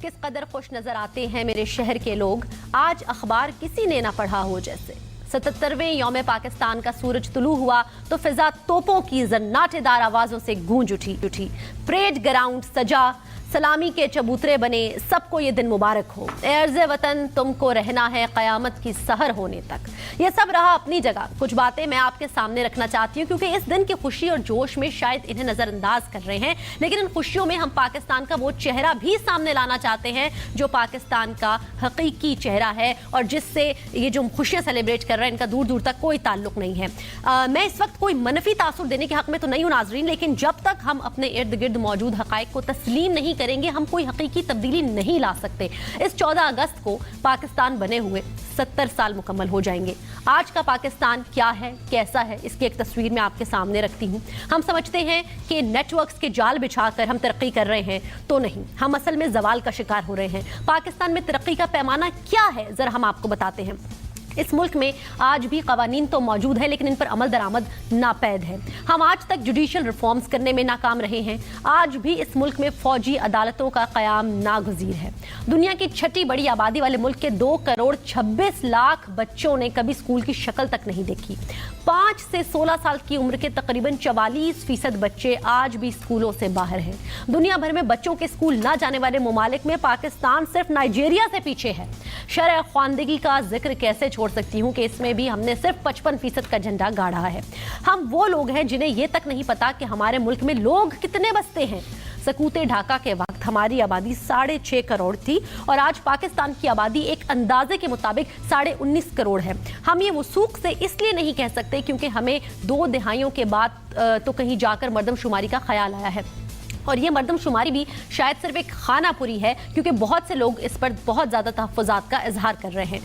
किस कदर खुश नजर आते हैं मेरे शहर के लोग, आज अखबार किसी ने ना पढ़ा हो जैसे। 77वें यौम पाकिस्तान का सूरज तुलू हुआ तो फिजा तोपों की जन्नाटेदार आवाजों से गूंज उठी। परेड ग्राउंड सजा, सलामी के चबूतरे बने, सबको ये दिन मुबारक हो। अर्ज़ वतन तुमको रहना है क़यामत की सहर होने तक। ये सब रहा अपनी जगह, कुछ बातें मैं आपके सामने रखना चाहती हूँ क्योंकि इस दिन की खुशी और जोश में शायद इन्हें नज़रअंदाज कर रहे हैं, लेकिन इन खुशियों में हम पाकिस्तान का वो चेहरा भी सामने लाना चाहते हैं जो पाकिस्तान का हकीकी चेहरा है और जिससे ये जो खुशियाँ सेलिब्रेट कर रहे हैं इनका दूर दूर तक कोई ताल्लुक नहीं है। मैं इस वक्त कोई मनफी तासुर देने के हक में तो नहीं हूँ नाजरीन, लेकिन जब तक हम अपने इर्द गिर्द मौजूद हकाइक को तस्लीम नहीं करेंगे हम कोई हकीकी तब्दीली नहीं ला सकते। इस 14 अगस्त को पाकिस्तान बने हुए 70 साल मुकम्मल हो जाएंगे। आज का पाकिस्तान क्या है, कैसा है, इसकी एक तस्वीर मैं आपके सामने रखती हूँ। हम समझते हैं कि नेटवर्क्स के जाल बिछाकर हम तरक्की कर रहे हैं, तो नहीं, हम असल में जवाल का शिकार हो रहे हैं। पाकिस्तान में तरक्की का पैमाना क्या है जरा हम आपको बताते हैं। इस मुल्क में आज भी कवानीन तो मौजूद है लेकिन इन पर अमल दरामद नापैद है। हम आज तक जुडिशल रिफॉर्म्स करने में नाकाम रहे हैं। आज भी इस मुल्क में फौजी अदालतों का क़याम नागुज़ीर है। दुनिया की छठी बड़ी आबादी वाले मुल्क के 2 करोड़ 26 लाख बच्चों ने कभी स्कूल की शक्ल तक नहीं देखी। 5 से 16 साल की उम्र के तकरीबन 44% बच्चे आज भी स्कूलों से बाहर हैं। दुनिया भर में बच्चों के स्कूल ना जाने वाले मुमालिक में पाकिस्तान सिर्फ नाइजीरिया से पीछे है। शरअ ख्वानदगी का जिक्र कैसे छोड़ सकती हूँ कि इसमें भी हमने सिर्फ 55% का झंडा गाड़ा है। हम वो लोग हैं जिन्हें ये तक नहीं पता कि हमारे मुल्क में लोग कितने बसते हैं। सकूते ढाका के वक्त हमारी आबादी 6.5 करोड़ थी और आज पाकिस्तान की आबादी एक अंदाजे के मुताबिक 19.5 करोड़ है। हम ये वसूख से इसलिए नहीं कह सकते क्योंकि हमें 2 दहाइयों के बाद तो कहीं जाकर मर्दमशुमारी का ख्याल आया है और ये मर्दमशुमारी भी शायद सिर्फ एक खानापुरी है क्योंकि बहुत से लोग इस पर बहुत ज़्यादा तहफ़्फ़ुज़ात का इजहार कर रहे हैं।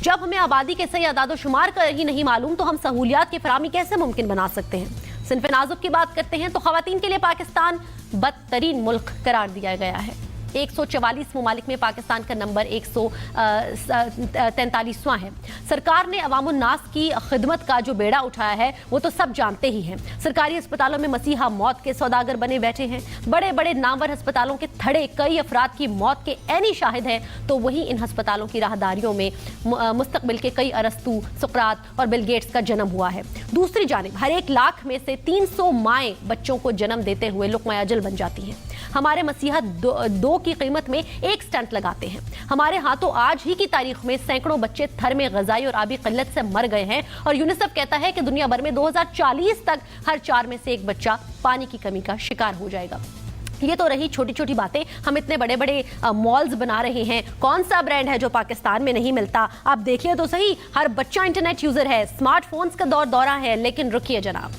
जब हमें आबादी के सही अदाद शुमार का ही नहीं मालूम तो हम सहूलियात की फराहमी कैसे मुमकिन बना सकते हैं। सिन्फ़ नाज़ुब की बात करते हैं तो ख़वातीन के लिए पाकिस्तान बदतरीन मुल्क करार दिया गया है। 144 ममालिक में पाकिस्तान का नंबर 143वां है। सरकार ने अवामुन्नास की खिदमत का जो बेड़ा उठाया है वो तो सब जानते ही हैं। सरकारी अस्पतालों में मसीहा मौत के सौदागर बने बैठे हैं। बड़े बड़े नामवर अस्पतालों के थड़े कई अफराद की मौत के ऐनी शाहिद हैं, तो वहीं इन अस्पतालों की राहदारियों में मुस्तकबिल के कई अरस्तु, सुकरात और बिल गेट्स का जन्म हुआ है। दूसरी जानिब हर 1 लाख में से 300 माएँ बच्चों को जन्म देते हुए लुक़मा अजल बन जाती हैं। हमारे मसीहा दो की कीमत में 1 स्टंट लगाते हैं। हमारे हाथों आज ही की तारीख में सैकड़ों बच्चे थर में ग़ज़ाई और आबी क़िल्लत से मर गए हैं और यूनिसेफ कहता है कि दुनिया भर में 2040 तक हर 4 में से 1 बच्चा पानी की कमी का शिकार हो जाएगा। ये तो रही छोटी छोटी बातें। हम इतने बड़े बड़े मॉल्स बना रहे हैं, कौन सा ब्रांड है जो पाकिस्तान में नहीं मिलता? आप देखिए तो सही, हर बच्चा इंटरनेट यूज़र है, स्मार्टफोन्स का दौरा है। लेकिन रुकिए जनाब,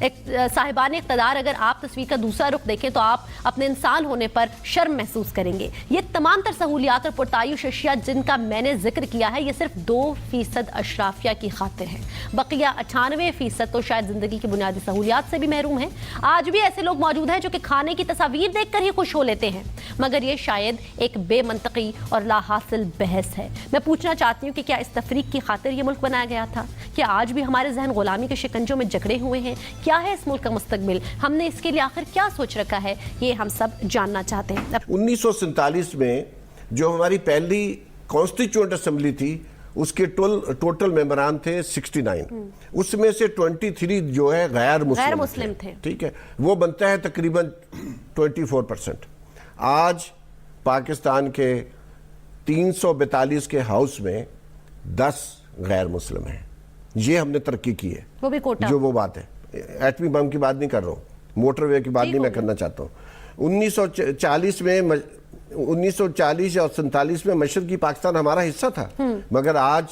एक साहिबान इक़्तिदार, अगर आप तस्वीर का दूसरा रुख देखें तो आप अपने इंसान होने पर शर्म महसूस करेंगे। ये तमाम तर सहूलियात और पुरतायुश अशिया जिनका मैंने जिक्र किया है ये सिर्फ 2% अशराफिया की खातिर है। बकिया 98% तो शायद जिंदगी की बुनियादी सहूलियात से भी महरूम है। आज भी ऐसे लोग मौजूद हैं जो कि खाने की तस्वीर देखकर ही खुश हो लेते हैं, मगर ये शायद एक बेमंतकी और लाहासिल बहस है। मैं पूछना चाहती हूँ कि क्या इस तफरीक की खातिर ये मुल्क बनाया गया था? क्या आज भी हमारे जहन गुलामी के शिकंजों में जकड़े हुए हैं? क्या है इस मुल्क का मुस्तकबिल? हमने इसके लिए आखिर क्या सोच रखा है, ये हम सब जानना चाहते हैं। 1947 में जो हमारी पहली कॉन्स्टिट्यूएंट असेंबली थी उसके टोटल मेंबरान थे 69, उसमें से 23 जो है गैर मुस्लिम थे। ठीक है, वो बनता है तकरीबन 24%। आज पाकिस्तान के 342 के हाउस में 10 गैर मुस्लिम हैं। ये हमने तरक्की की है, वो भी कोटा। जो वो बात है, एटमी बम की बात नहीं कर रहा हूँ, मोटरवे की बात नहीं मैं करना चाहता हूँ। 1940 और 47 में मशरकी पाकिस्तान हमारा हिस्सा था, मगर आज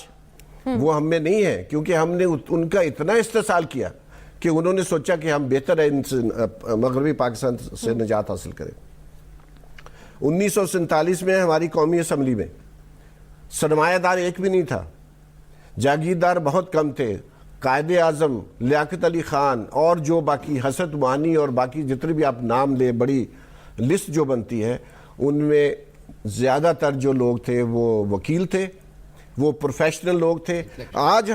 वो हम में नहीं है क्योंकि हमने उनका इतना इस्तेसाल किया कि उन्होंने सोचा कि हम बेहतर है इनसे मगरबी पाकिस्तान से निजात हासिल करें। 1947 में हमारी कौमी असम्बली में सरमायादार एक भी नहीं था, जागीरदार बहुत कम थे। कायदे आज़म, लियाकत अली ख़ान और जो बाकी हसरत मानी और बाकी जितने भी आप नाम ले, बड़ी लिस्ट जो बनती है, उनमें ज़्यादातर जो लोग थे वो वकील थे, वो प्रोफेशनल लोग थे। आज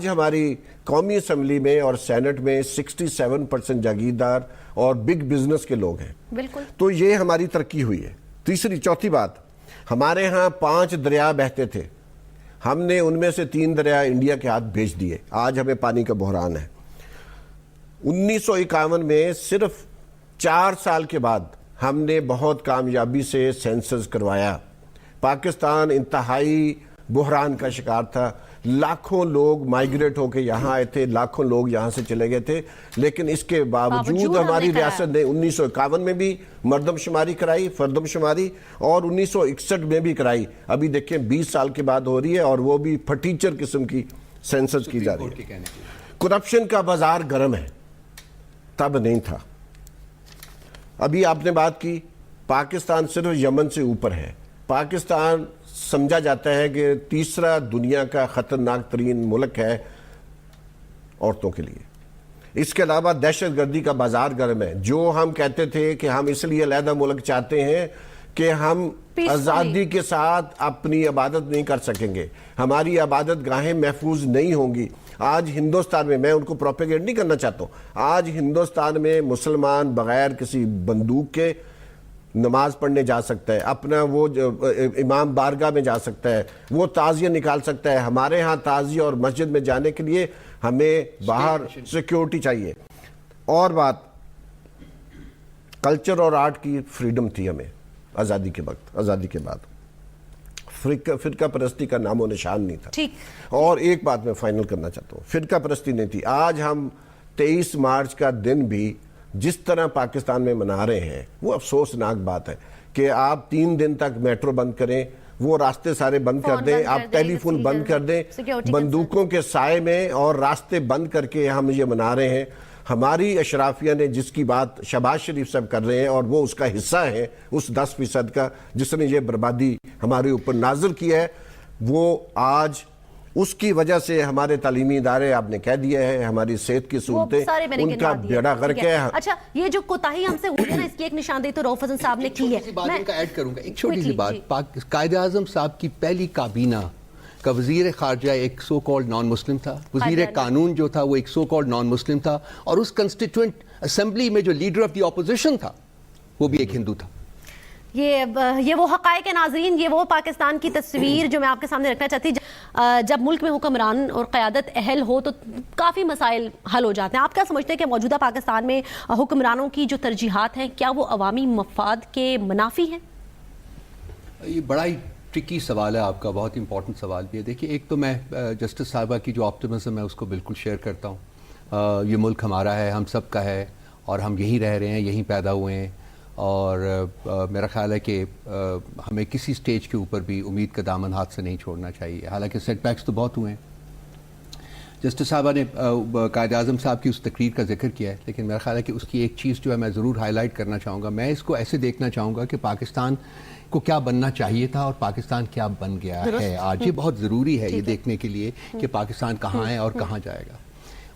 हमारी कौमी असम्बली में और सेनेट में 67% जागीरदार और बिग बिजनेस के लोग हैं। बिल्कुल। तो ये हमारी तरक्की हुई है। चौथी बात, हमारे यहाँ 5 दरिया बहते थे, हमने उनमें से 3 दरिया इंडिया के हाथ भेज दिए, आज हमें पानी का बहरान है। 1951 में सिर्फ 4 साल के बाद हमने बहुत कामयाबी से सेंसस करवाया। पाकिस्तान इंतहाई बहरान का शिकार था, लाखों लोग माइग्रेट होकर यहाँ आए थे, लाखों लोग यहाँ से चले गए थे, लेकिन इसके बावजूद हमारी रियासत ने 1951 में भी मर्दमशुमारी कराई, फर्दमशुमारी, और 1961 में भी कराई। अभी देखें 20 साल के बाद हो रही है, और वो भी फटीचर किस्म की सेंसस की जा रही है। करप्शन का बाजार गर्म है, तब नहीं था। अभी आपने बात की, पाकिस्तान सिर्फ यमन से ऊपर है। पाकिस्तान समझा जाता है कि तीसरा दुनिया का खतरनाक तरीन मुल्क है औरतों के लिए। इसके अलावा दहशतगर्दी का बाजार गर्म है। जो हम कहते थे कि हम इसलिए अलहदा मुल्क चाहते हैं कि हम आज़ादी के साथ अपनी इबादत नहीं कर सकेंगे, हमारी इबादत गाहें महफूज नहीं होंगी। आज हिंदुस्तान में, मैं उनको प्रोपेगेंड नहीं करना चाहता हूँ, आज हिंदुस्तान में मुसलमान बगैर किसी बंदूक के नमाज पढ़ने जा सकता है, अपना वो इमाम बारगाह में जा सकता है, वो ताज़िया निकाल सकता है। हमारे यहाँ ताज़िया और मस्जिद में जाने के लिए हमें बाहर सिक्योरिटी चाहिए। और बात, कल्चर और आर्ट की फ्रीडम थी हमें आज़ादी के वक्त, आज़ादी के बाद फिरका परस्ती का नामो निशान नहीं था। ठीक। और एक बात मैं फाइनल करना चाहता हूँ, फिरका परस्ती नहीं थी। आज हम 23 मार्च का दिन भी जिस तरह पाकिस्तान में मना रहे हैं, वो अफसोसनाक बात है कि आप 3 दिन तक मेट्रो बंद करें, वो रास्ते सारे बंद कर दें, आप टेलीफोन बंद कर दें, बंदूकों के साए में, और रास्ते बंद करके हम ये मना रहे हैं। हमारी अशराफिया ने जिसकी बात शहबाज शरीफ साहब कर रहे हैं, और वो उसका हिस्सा है, उस 10% का जिसने ये बर्बादी हमारे ऊपर नाज़िल किया है, वो आज उसकी वजह से हमारे तालीमी इदारे, आपने कह दिया है, हमारी सेहत की सहूलतें, उनका बेड़ा गर्क है। अच्छा, ये जो कोताही हमसे हुई है ना, इसकी एक निशानदेही तो रऊफ हसन साहब ने की है। मैं ऐड करूंगा एक छोटी सी बात। कायद-ए-आज़म साहब की पहली काबीना का वजीर खारजा एक सो कॉल्ड नॉन मुस्लिम था, वजीर कानून जो था वो एक सो कॉल्ड नॉन मुस्लिम था, और उस कंस्टिट्यूएंट असेंबली में जो लीडर ऑफ द ऑपोजिशन था वो भी एक हिंदू था। ये वो हक़ाइक़ नाज़रीन, ये वो पाकिस्तान की तस्वीर जो मैं आपके सामने रखना चाहती। जब मुल्क में हुक्मरान और क़यादत अहल हो तो काफ़ी मसाइल हल हो जाते हैं। आप क्या समझते हैं कि मौजूदा पाकिस्तान में हुक्मरानों की जो तरजीहात हैं, क्या वो अवामी मफाद के मुनाफी हैं? ये बड़ा ही ट्रिकी सवाल है आपका, बहुत इंपॉर्टेंट सवाल भी है। देखिए, एक तो मैं जस्टिस साहिबा की जो ऑप्टिमिज्म है उसको बिल्कुल शेयर करता हूँ। ये मुल्क हमारा है, हम सब का है, और हम यहीं रह रहे हैं, यहीं पैदा हुए हैं, और मेरा ख्याल है कि हमें किसी स्टेज के ऊपर भी उम्मीद का दामन हाथ से नहीं छोड़ना चाहिए। हालांकि सेटबैक्स तो बहुत हुए हैं। जस्टिस साहबा ने कायद-ए-आज़म साहब की उस तकरीर का जिक्र किया है, लेकिन मेरा ख्याल है कि उसकी एक चीज़ जो है मैं ज़रूर हाईलाइट करना चाहूँगा। मैं इसको ऐसे देखना चाहूँगा कि पाकिस्तान को क्या बनना चाहिए था और पाकिस्तान क्या बन गया है आज। ये बहुत ज़रूरी है ये देखने के लिए कि पाकिस्तान कहाँ है और कहाँ जाएगा।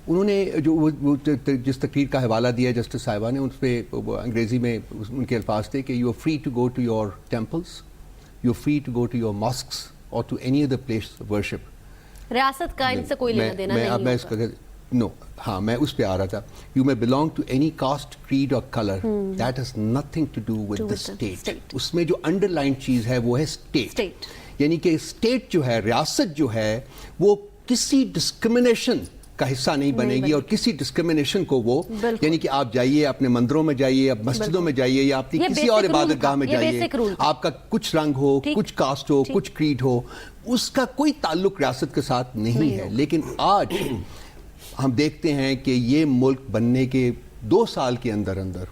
उन्होंने जो वो जिस तकरीर का हवाला दिया जस्टिस साहिबा ने, उस पर अंग्रेज़ी में उनके अल्फाज थे कि you are free to go to your temples, you are free to go to your mosques or to any other place of worship. रियासत का इनसे कोई लेना देना नहीं मैं इसका नो, हाँ, मैं उस पे आ रहा था। You may belong to any caste, creed or colour, that has nothing to do with the state. उसमें जो अंडरलाइन चीज़ है वो है स्टेट, यानी कि स्टेट जो है, रियासत जो है, वो किसी डिस्क्रिमिनेशन का हिस्सा नहीं बनेगी, और किसी डिस्क्रिमिनेशन को वो, यानी कि आप जाइए अपने मंदिरों में जाइए, आप मस्जिदों में जाइए, या अपनी किसी और इबादत गाह में जाइए, आपका कुछ रंग हो, कुछ कास्ट हो, कुछ क्रीड हो, उसका कोई ताल्लुक रियासत के साथ नहीं है। लेकिन आज हम देखते हैं कि ये मुल्क बनने के 2 साल के अंदर अंदर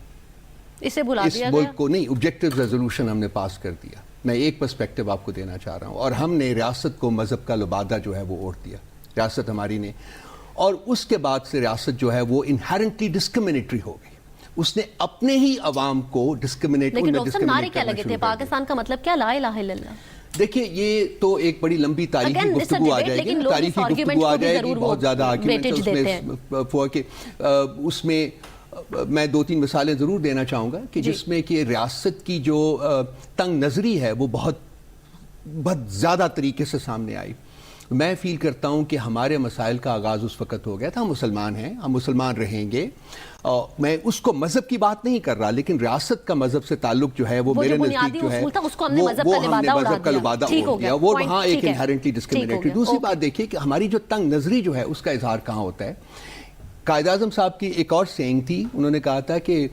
इसे बुला दिया इस मुल्क को नहीं, ऑब्जेक्टिव रेजोल्यूशन हमने पास कर दिया। मैं एक पर्सपेक्टिव आपको देना चाह रहा हूँ, और हमने रियासत को मजहब का लबादा जो है वो ओढ़ दिया, रियासत हमारी ने, और उसके बाद से रियासत जो है वो इनहेरेंटली डिस्क्रिमिनेटरी हो गई। उसने अपने ही अवाम को डिस्क्रिमिनेट, लेकिन नारे क्या लगे थे, पाकिस्तान का मतलब क्या, ला इलाहा इल्लल्लाह। देखिए, ये तो एक बड़ी लंबी तारीखी गुफ्तगू आ जाएगी, तारीखी गुफ्तगू आ जाएगी, बहुत ज्यादा आर्ग्यूमेंट उसमें मैं 2-3 मिसालें ज़रूर देना चाहूँगा कि जिसमें कि रियासत की जो तंग नज़री है वो बहुत ज़्यादा तरीके से सामने आई। میں فیل کرتا ہوں کہ ہمارے مسائل کا آغاز اس وقت ہو گیا تھا. ہم مسلمان ہیں, ہم مسلمان رہیں گے. میں اس کو مذہب کی بات نہیں کر رہا, لیکن ریاست کا مذہب سے تعلق جو ہے وہ میرے نزدیک جو ہے وہ ہم نے مذہب کا لبادہ اوڑھ دیا. وہ وہاں ایک انہیرنٹلی ڈسکریمنیٹری. دوسری بات دیکھیے کہ ہماری جو تنگ نظری جو ہے اس کا اظہار کہاں ہوتا ہے. قائد اعظم صاحب کی ایک اور سینگ تھی, انہوں نے کہا تھا کہ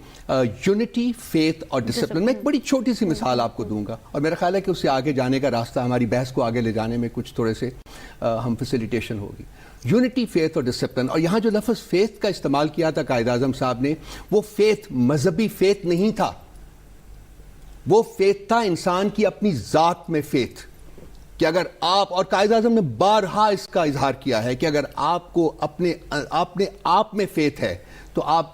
یونٹی, فیتھ اور ڈسپلن. میں ایک بڑی چھوٹی سی مثال آپ کو دوں گا, اور میرا خیال ہے کہ اس سے آگے جانے کا راستہ, ہماری بحث کو آگے لے جانے میں کچھ تھوڑے سے ہم فیسیلیٹیشن ہوگی. یونٹی, فیتھ اور ڈسپلن. اور یہاں جو لفظ فیتھ کا استعمال کیا تھا قائد اعظم صاحب نے, وہ فیتھ مذہبی فیتھ نہیں تھا, وہ فیتھ تھا انسان کی اپنی ذات میں فیتھ. کہ اگر آپ, اور قائد اعظم نے بارہا اس کا اظہار کیا ہے کہ اگر آپ کو اپنے آپ میں فیتھ ہے تو آپ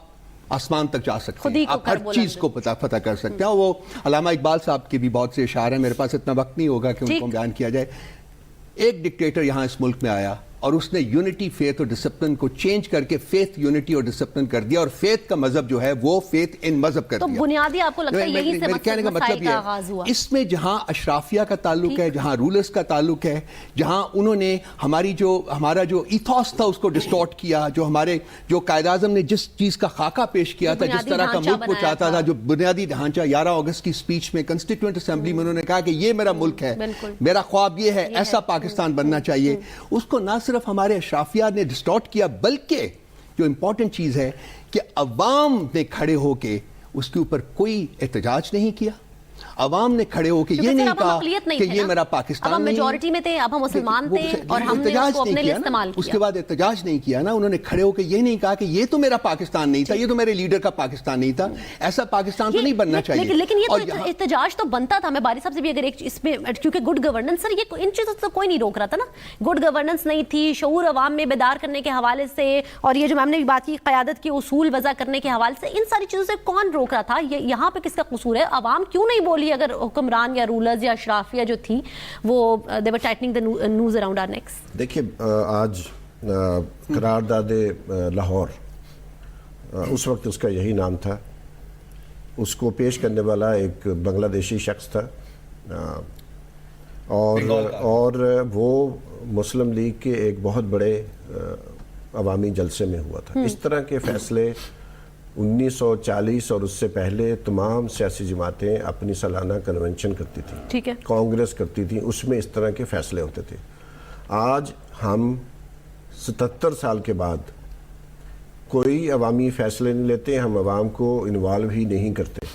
آسمان تک جا سکتے ہیں, آپ ہر چیز کو فتح کر سکتے ہیں. وہ علامہ اقبال صاحب کے بھی بہت سے اشعار ہیں, میرے پاس اتنا وقت نہیں ہوگا کہ ان کو بیان کیا جائے. ایک ڈکٹیٹر یہاں اس ملک میں آیا اور اس نے یونٹی, فیتھ اور ڈسپلن کو چینج کر کے فیتھ, یونٹی اور ڈسپلن کر دیا, اور فیتھ کا مذہب جو ہے وہ فیتھ ان مذہب کر دیا. تو بنیادی آپ کو لگتا ہے یہی سے کہنے کا مطلب یہ ہے, اس میں جہاں اشرافیہ کا تعلق ہے, جہاں رولرز کا تعلق ہے, جہاں انہوں نے ہمارا جو ایتھوس تھا اس کو ڈسٹورٹ کیا, جو قائد اعظم نے جس چیز کا خاکہ پیش کیا تھا, جس طرح کا ملک وہ چاہتا تھا, جو بنیادی ڈھانچہ 11 اگست کی اسپیچ میں کنسٹیٹوئنٹ اسمبلی میں انہوں نے کہا کہ یہ میرا ملک ہے, میرا خواب یہ ہے, ایسا پاکستان بننا چاہیے, اس کو نہ صرف ہمارے اشراف نے ڈسٹورٹ کیا, بلکہ جو امپورٹنٹ چیز ہے کہ عوام نے کھڑے ہو کے اس کے اوپر کوئی احتجاج نہیں کیا. عوام نے کھڑے ہو کے یہ نہیں کہا کہ یہ میرا پاکستان نہیں ہے. میجورٹی میں تھے, اب ہم مسلمان تھے اور ہم نے اس کو اپنے لیے استعمال کیا. اس کے بعد احتجاج نہیں کیا نا, انہوں نے کھڑے ہو کے یہ نہیں کہا کہ یہ تو میرا پاکستان نہیں تھا, یہ تو میرے لیڈر کا پاکستان نہیں تھا, ایسا پاکستان تو نہیں بننا چاہیے. لیکن یہ تو احتجاج تو بنتا تھا. میں باری صاحب سے بھی اگر ایک اس میں, کیونکہ گڈ گورننس, سر یہ ان چیزوں سے کوئی نہیں روک رہا تھا نا. گڈ گورننس نہیں تھی, شعور عوام میں بیدار کرنے کے حوالے سے, اور یہ جو میم نے بھی بات کی قیادت کے اصول وضع کرنے کے حوالے سے, ان ساری چیزوں سے کون روک رہا تھا؟ یہاں پہ کس کا قصور ہے؟ عوام کیوں نہیں بولی اگر حکمران یا رولرز یا اشرافیہ جو تھی وہ they were tightening the noose around our necks. دیکھیے آج قرارداد لاہور, اس وقت اس کا یہی نام تھا, اس کو پیش کرنے والا ایک بنگلہ دیشی شخص تھا, اور وہ مسلم لیگ کے ایک بہت بڑے عوامی جلسے میں ہوا تھا. اس طرح کے فیصلے 1940 اور اس سے پہلے تمام سیاسی جماعتیں اپنی سالانہ کنونشن کرتی تھیں, کانگریس کرتی تھیں, اس میں اس طرح کے فیصلے ہوتے تھے. آج ہم 77 سال کے بعد کوئی عوامی فیصلے نہیں لیتے, ہم عوام کو انوالو ہی نہیں کرتے.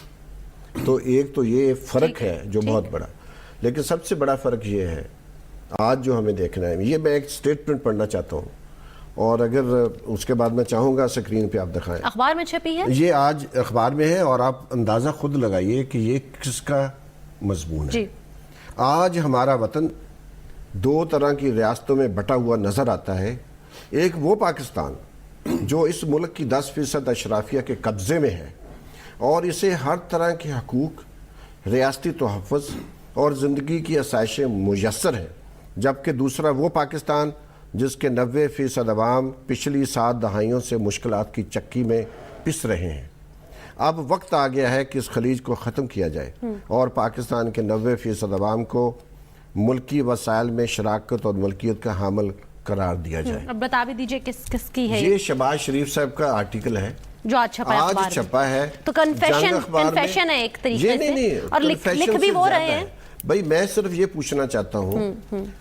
تو ایک تو یہ فرق ہے جو بہت بڑا, لیکن سب سے بڑا فرق یہ ہے آج جو ہمیں دیکھنا ہے. یہ میں ایک سٹیٹمنٹ پڑھنا چاہتا ہوں, اور اگر اس کے بعد میں چاہوں گا سکرین پہ آپ دکھائیں. اخبار میں چھپی ہے, یہ آج اخبار میں ہے, اور آپ اندازہ خود لگائیے کہ یہ کس کا مضمون ہے. آج ہمارا وطن دو طرح کی ریاستوں میں بٹا ہوا نظر آتا ہے. ایک وہ پاکستان جو اس ملک کی 10% اشرافیہ کے قبضے میں ہے اور اسے ہر طرح کے حقوق, ریاستی تحفظ اور زندگی کی آسائشیں میسر ہیں, جبکہ دوسرا وہ پاکستان جس کے 90% عوام پچھلی 7 دہائیوں سے مشکلات کی چکی میں پس رہے ہیں. اب وقت آ گیا ہے کہ اس خلیج کو ختم کیا جائے اور پاکستان کے 90% عوام کو ملکی وسائل میں شراکت اور ملکیت کا حامل قرار دیا جائے. اب بتا بھی دیجئے کس کی ہے یہ شہباز شریف صاحب کا آرٹیکل ہے جو آج چھپا ہے. تو کنفیشن ہے ایک طریقے سے, اور لکھ بھی وہ رہے ہیں. بھائی میں صرف یہ پوچھنا چاہتا ہوں,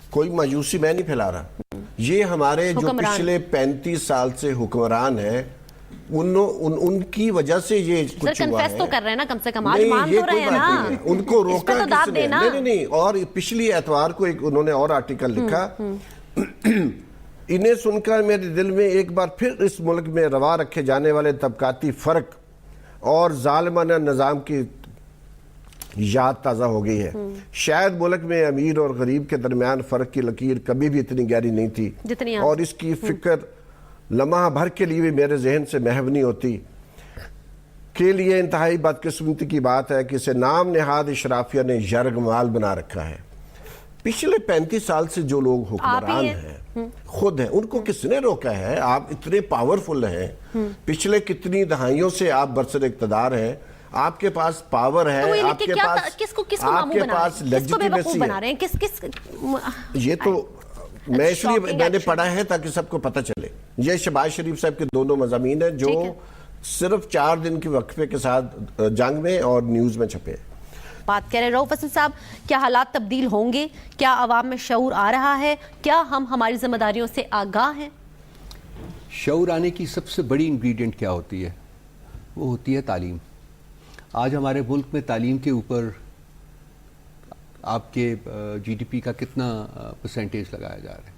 کوئی مایوسی میں نہیں پھیلا رہا, یہ ہمارے جو پچھلے 35 سال سے حکمران ہیں ان کی وجہ سے یہ کچھ ہوا ہے. تو کر رہے ہیں نا, کم سے کم آج مان تو رہے ہیں نا, ان کو روکا کس نے؟ نہیں. اور پچھلی اتوار کو انہوں نے اور آرٹیکل لکھا, انہیں سن کر میرے دل میں ایک بار پھر اس ملک میں روا رکھے جانے والے طبقاتی فرق اور ظالمانہ نظام کی یاد تازہ ہو گئی ہے. شاید ملک میں امیر اور غریب کے درمیان فرق کی لکیر کبھی بھی اتنی گہری نہیں تھی, اور اس کی فکر لمحہ بھر کے لیے بھی میرے ذہن سے محو نہیں ہوتی. کے لیے انتہائی بدقسمتی کی بات ہے کہ اسے نام نہاد اشرافیہ نے یرغمال بنا رکھا ہے. پچھلے 35 سال سے جو لوگ حکمران ہیں خود ہیں, ان کو کس نے روکا ہے؟ آپ اتنے پاورفل ہیں, پچھلے کتنی دہائیوں سے آپ برسر اقتدار ہیں, آپ کے پاس پاور ہے, آپ کے پاس لیجیٹیمیسی ہے. یہ تو میں اس لیے میں نے پڑھا ہے تاکہ سب کو پتہ چلے. یہ شہباز شریف صاحب کے دونوں مضامین ہیں جو صرف 4 دن کے وقفے کے ساتھ جنگ میں اور نیوز میں چھپے. بات کر رہے رؤف حسن صاحب, کیا حالات تبدیل ہوں گے؟ کیا عوام میں شعور آ رہا ہے؟ کیا ہم ہماری ذمہ داریوں سے آگاہ ہیں؟ شعور آنے کی سب سے بڑی انگریڈینٹ کیا ہوتی ہے؟ وہ ہوتی ہے تعلیم. آج ہمارے ملک میں تعلیم کے اوپر آپ کے جی ڈی پی کا کتنا پرسنٹیج لگایا جا رہا ہے؟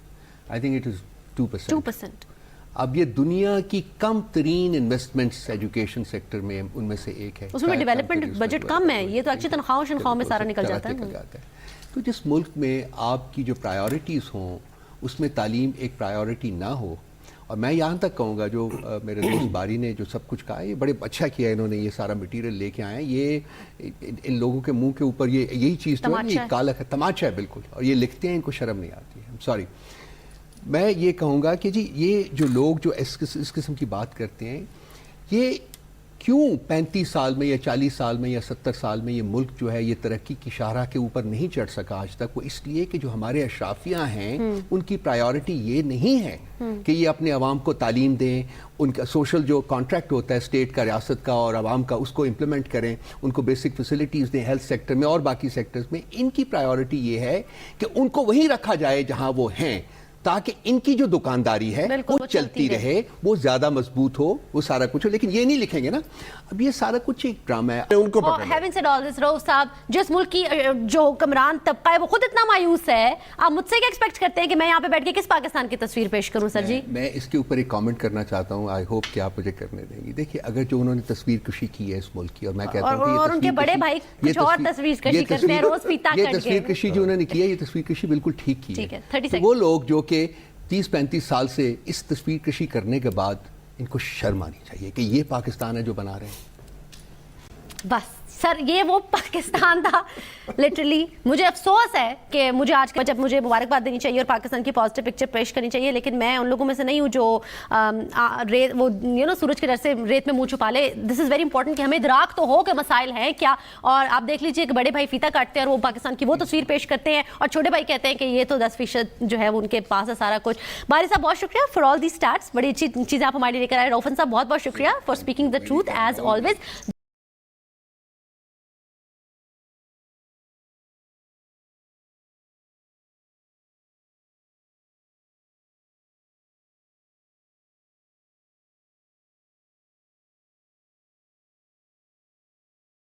I think it is 2%. اب یہ دنیا کی کم ترین انویسٹمنٹس ایجوکیشن سیکٹر میں ان میں سے ایک ہے. اس میں ڈیولپمنٹ بجٹ کم ہے, یہ تو ایکچولی تنخواہوں میں سارا نکل جاتا ہے. تو جس ملک میں آپ کی جو پرائیورٹیز ہوں اس میں تعلیم ایک پرائیورٹی نہ ہو, اور میں یہاں تک کہوں گا جو میرے دوست باری نے جو سب کچھ کہا ہے, یہ بڑے اچھا کیا انہوں نے, یہ سارا مٹیریل لے کے آئے ہیں. یہ ان لوگوں کے منہ کے اوپر یہی چیز تو ہے, یہ کالا ہے, تماچا ہے بالکل, اور یہ لکھتے ہیں, ان کو شرم نہیں آتی ہے. سوری, میں یہ کہوں گا کہ جی یہ جو لوگ جو اس قسم کی بات کرتے ہیں, یہ کیوں 35 سال میں یا 40 سال میں یا 70 سال میں یہ ملک جو ہے یہ ترقی کی شاہراہ کے اوپر نہیں چڑھ سکا آج تک؟ وہ اس لیے کہ جو ہمارے اشرافیہ ہیں ان کی پرائیورٹی یہ نہیں ہے کہ یہ اپنے عوام کو تعلیم دیں, ان کا سوشل جو کانٹریکٹ ہوتا ہے اسٹیٹ کا, ریاست کا اور عوام کا, اس کو امپلیمنٹ کریں, ان کو بیسک فیسلٹیز دیں ہیلتھ سیکٹر میں اور باقی سیکٹرز میں. ان کی پرائیورٹی یہ ہے کہ ان کو وہیں رکھا جائے جہاں وہ ہیں, تاکہ ان کی جو دکانداری ہے وہ چلتی رہے, وہ زیادہ مضبوط ہو, وہ سارا کچھ ہو. لیکن یہ نہیں لکھیں گے نا, اب یہ سارا کچھ ایک ڈرامہ ہے. ان کو having said all this, رؤف صاحب, جس ملک کی جو حکمران طبقہ ہے وہ خود اتنا مایوس ہے, آپ مجھ سے کیا ایکسپیکٹ کرتے ہیں کہ میں یہاں پہ بیٹھ کے کس پاکستان کی تصویر پیش کروں؟ سر جی, میں اس کے اوپر ایک کامنٹ کرنا چاہتا ہوں, آئی ہوپ کہ آپ مجھے کرنے دیں گی. دیکھیے, اگر جو انہوں نے تصویر کشی کی ہے اس ملک کی, اور میں کہتا ہوں اور ان کے بڑے بھائی کچھ اور تصویر کشی کرتے ہیں, روز پیتا کٹ یہ تصویر کشی جو انہوں نے کی ہے, یہ تصویر کشی بالکل ٹھیک کی ہے. وہ لوگ جو کہ 30-35 سال سے اس تصویر کشی کرنے کے بعد ان کو شرم آنی چاہیے کہ یہ پاکستان ہے جو بنا رہے ہیں. بس سر, یہ وہ پاکستان تھا لٹرلی. مجھے افسوس ہے کہ مجھے آج جب مجھے مبارکباد دینی چاہیے اور پاکستان کی پازیٹیو پکچر پیش کرنی چاہیے, لیکن میں ان لوگوں میں سے نہیں ہوں جو وہ سورج کے ڈر سے ریت میں منہ چھپا لے. دس از ویری امپورٹنٹ کہ ہمیں ادراک تو ہو کہ مسائل ہیں کیا. اور آپ دیکھ لیجیے کہ بڑے بھائی فیتا کاٹتے ہیں اور وہ پاکستان کی وہ تصویر پیش کرتے ہیں, اور چھوٹے بھائی کہتے ہیں کہ یہ تو 10% جو ہے ان کے پاس ہے سارا کچھ. باری صاحب بہت شکریہ فار آل دی اسٹارٹس, بڑی اچھی چیزیں آپ ہمارے لے کر آئے. روفن صاحب بہت بہت شکریہ for speaking the truth as always.